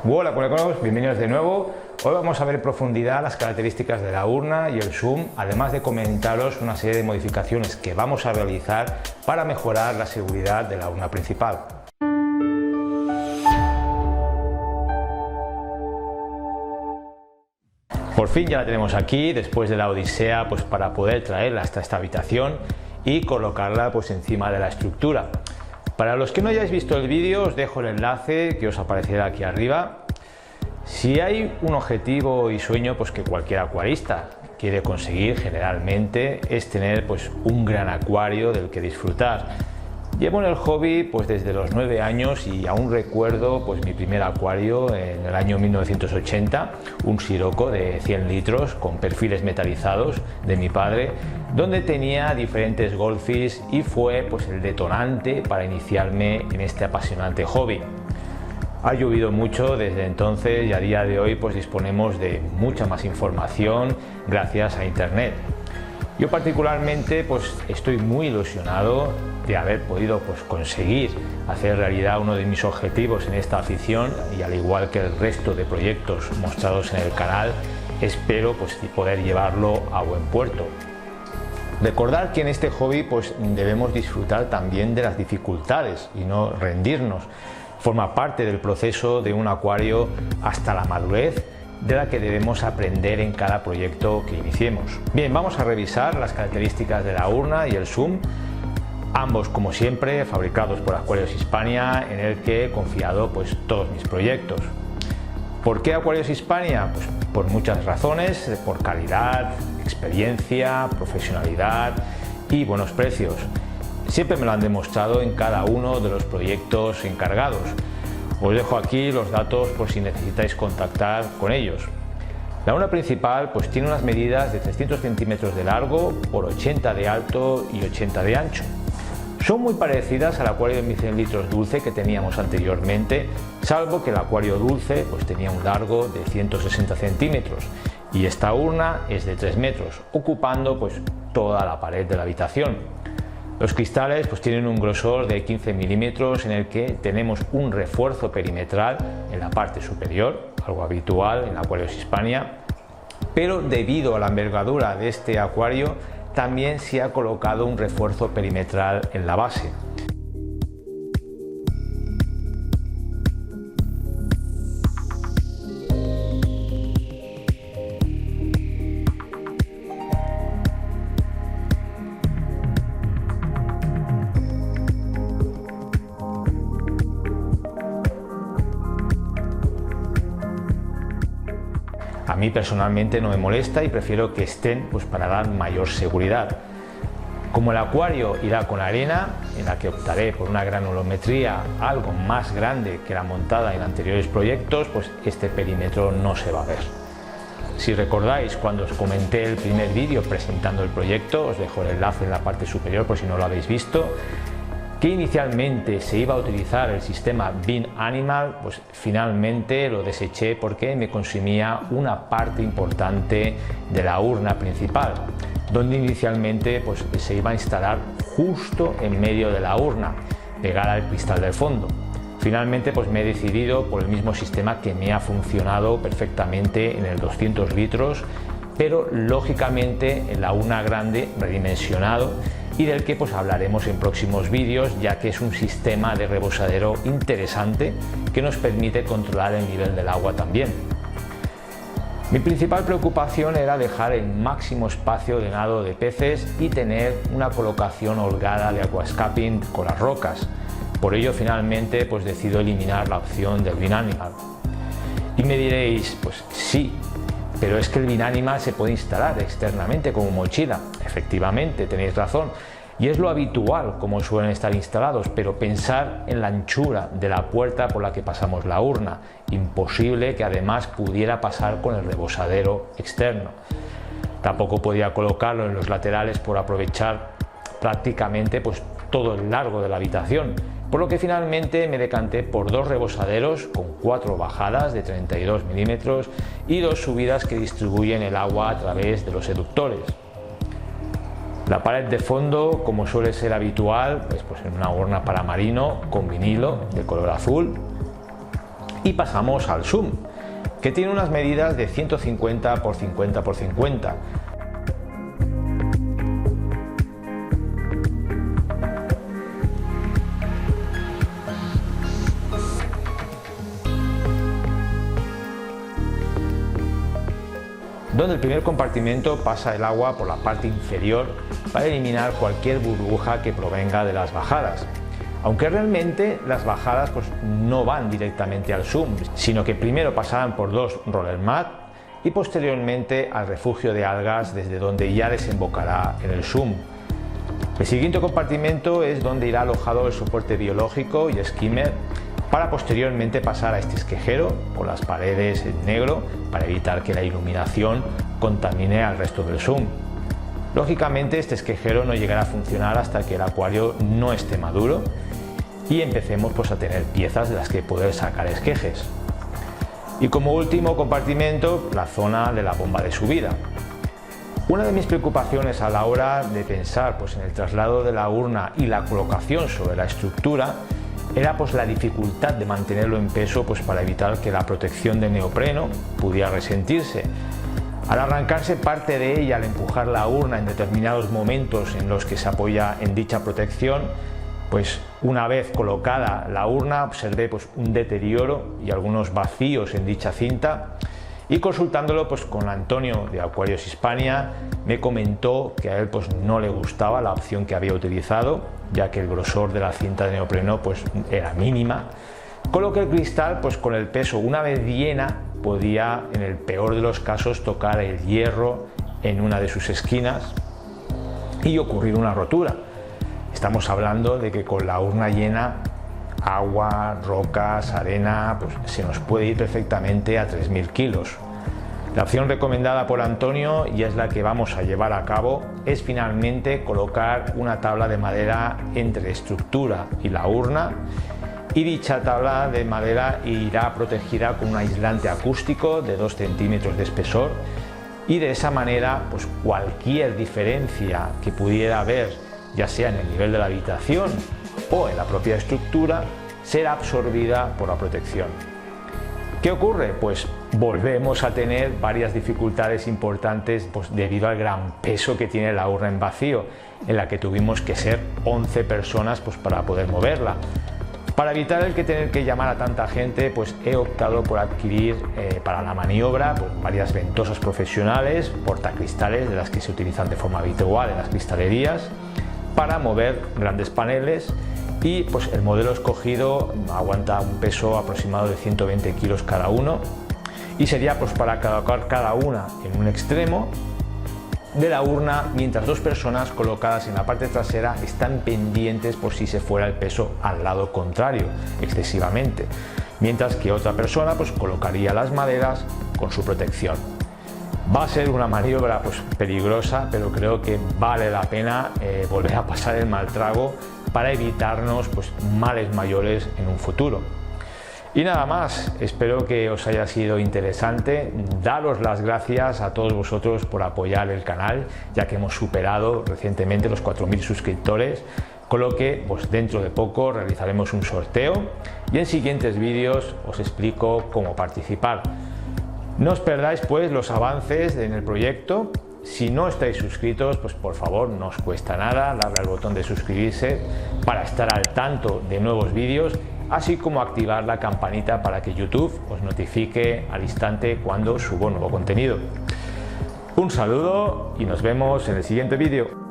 Hola colegas, bienvenidos de nuevo. Hoy vamos a ver en profundidad las características de la urna y el zoom, además de comentaros una serie de modificaciones que vamos a realizar para mejorar la seguridad de la urna principal. Por fin ya la tenemos aquí, después de la odisea, para poder traerla hasta esta habitación y colocarla encima de la estructura. Para los que no hayáis visto el vídeo, os dejo el enlace que os aparecerá aquí arriba. Si hay un objetivo y sueño que cualquier acuarista quiere conseguir generalmente, es tener un gran acuario del que disfrutar. Llevo en el hobby desde los 9 años y aún recuerdo mi primer acuario en el año 1980, un Sirocco de 100 litros con perfiles metalizados de mi padre, donde tenía diferentes goldfish y fue el detonante para iniciarme en este apasionante hobby. Ha llovido mucho desde entonces y a día de hoy disponemos de mucha más información gracias a internet. Yo particularmente estoy muy ilusionado de haber podido conseguir hacer realidad uno de mis objetivos en esta afición, y al igual que el resto de proyectos mostrados en el canal, espero poder llevarlo a buen puerto. Recordar que en este hobby debemos disfrutar también de las dificultades y no rendirnos. Forma parte del proceso de un acuario hasta la madurez, de la que debemos aprender en cada proyecto que iniciemos. Bien, vamos a revisar las características de la urna y el zoom, ambos como siempre fabricados por Aquarius Hispania, en el que he confiado todos mis proyectos. ¿Por qué Aquarius Hispania? Por muchas razones, por calidad, experiencia, profesionalidad y buenos precios. Siempre me lo han demostrado en cada uno de los proyectos encargados. Os dejo aquí los datos por si necesitáis contactar con ellos. La urna principal tiene unas medidas de 300 centímetros de largo por 80 de alto y 80 de ancho. Son muy parecidas al acuario de 100 litros dulce que teníamos anteriormente, salvo que el acuario dulce tenía un largo de 160 centímetros y esta urna es de 3 metros, ocupando toda la pared de la habitación. Los cristales tienen un grosor de 15 milímetros, en el que tenemos un refuerzo perimetral en la parte superior, algo habitual en Aquarius Hispania, pero debido a la envergadura de este acuario también se ha colocado un refuerzo perimetral en la base. A mí personalmente no me molesta y prefiero que estén para dar mayor seguridad. Como el acuario irá con arena, en la que optaré por una granulometría algo más grande que la montada en anteriores proyectos, este perímetro no se va a ver. Si recordáis, cuando os comenté el primer vídeo presentando el proyecto, os dejo el enlace en la parte superior por si no lo habéis visto, que inicialmente se iba a utilizar el sistema Bin Animal, finalmente lo deseché porque me consumía una parte importante de la urna principal, donde inicialmente se iba a instalar justo en medio de la urna, pegada al cristal del fondo. Finalmente me he decidido por el mismo sistema que me ha funcionado perfectamente en el 200 litros, pero lógicamente en la urna grande redimensionado, y del que hablaremos en próximos vídeos, ya que es un sistema de rebosadero interesante que nos permite controlar el nivel del agua también. Mi principal preocupación era dejar el máximo espacio de nado de peces y tener una colocación holgada de aquascaping con las rocas. Por ello finalmente decido eliminar la opción del Bin Animal. Y me diréis, sí, pero es que el Bin Animal se puede instalar externamente como mochila. Efectivamente, tenéis razón, y es lo habitual como suelen estar instalados, pero pensar en la anchura de la puerta por la que pasamos la urna. Imposible que además pudiera pasar con el rebosadero externo. Tampoco podía colocarlo en los laterales por aprovechar prácticamente todo el largo de la habitación, por lo que finalmente me decanté por dos rebosaderos con 4 bajadas de 32 milímetros y 2 subidas que distribuyen el agua a través de los eductores. La pared de fondo, como suele ser habitual, en una urna para marino con vinilo de color azul, Y pasamos al zoom, que tiene unas medidas de 150 x 50 x 50. Donde el primer compartimento pasa el agua por la parte inferior para eliminar cualquier burbuja que provenga de las bajadas. Aunque realmente las bajadas pues no van directamente al zoom, sino que primero pasarán por dos roller mat y posteriormente al refugio de algas, desde donde ya desembocará en el zoom. El siguiente compartimento es donde irá alojado el soporte biológico y skimmer, para posteriormente pasar a este esquejero con las paredes en negro para evitar que la iluminación contamine al resto del zoom. Lógicamente este esquejero no llegará a funcionar hasta que el acuario no esté maduro y empecemos pues a tener piezas de las que poder sacar esquejes. Y como último compartimento, la zona de la bomba de subida. Una de mis preocupaciones a la hora de pensar pues en el traslado de la urna y la colocación sobre la estructura era pues la dificultad de mantenerlo en peso, pues para evitar que la protección de neopreno pudiera resentirse. Al arrancarse parte de ella al empujar la urna en determinados momentos en los que se apoya en dicha protección, pues una vez colocada la urna observé pues un deterioro y algunos vacíos en dicha cinta, y consultándolo pues con Antonio de Aquarios Hispania me comentó que a él pues no le gustaba la opción que había utilizado, ya que el grosor de la cinta de neopreno pues era mínima, con lo que el cristal pues con el peso una vez llena podía en el peor de los casos tocar el hierro en una de sus esquinas y ocurrir una rotura. Estamos hablando de que con la urna llena, agua, rocas, arena, pues se nos puede ir perfectamente a 3000 kilos. La opción recomendada por Antonio, y es la que vamos a llevar a cabo, es finalmente colocar una tabla de madera entre estructura y la urna, y dicha tabla de madera irá protegida con un aislante acústico de 2 centímetros de espesor, y de esa manera pues cualquier diferencia que pudiera haber, ya sea en el nivel de la habitación o en la propia estructura, será absorbida por la protección. ¿Qué ocurre? Pues volvemos a tener varias dificultades importantes pues debido al gran peso que tiene la urna en vacío, en la que tuvimos que ser 11 personas pues para poder moverla. Para evitar el que tener que llamar a tanta gente, pues he optado por adquirir para la maniobra pues varias ventosas profesionales, portacristales, de las que se utilizan de forma habitual en las cristalerías, para mover grandes paneles, y pues el modelo escogido aguanta un peso aproximado de 120 kilos cada uno, y sería pues para colocar cada una en un extremo de la urna, mientras 2 personas colocadas en la parte trasera están pendientes por si se fuera el peso al lado contrario excesivamente, mientras que otra persona pues colocaría las maderas con su protección. Va a ser una maniobra pues peligrosa, pero creo que vale la pena volver a pasar el mal trago para evitarnos pues males mayores en un futuro. Y nada más, espero que os haya sido interesante. Daros las gracias a todos vosotros por apoyar el canal, ya que hemos superado recientemente los 4000 suscriptores, con lo que pues dentro de poco realizaremos un sorteo y en siguientes vídeos os explico cómo participar. No os perdáis pues los avances en el proyecto. Si no estáis suscritos, pues por favor no os cuesta nada darle al botón de suscribirse para estar al tanto de nuevos vídeos, así como activar la campanita para que YouTube os notifique al instante cuando subo nuevo contenido. Un saludo y nos vemos en el siguiente vídeo.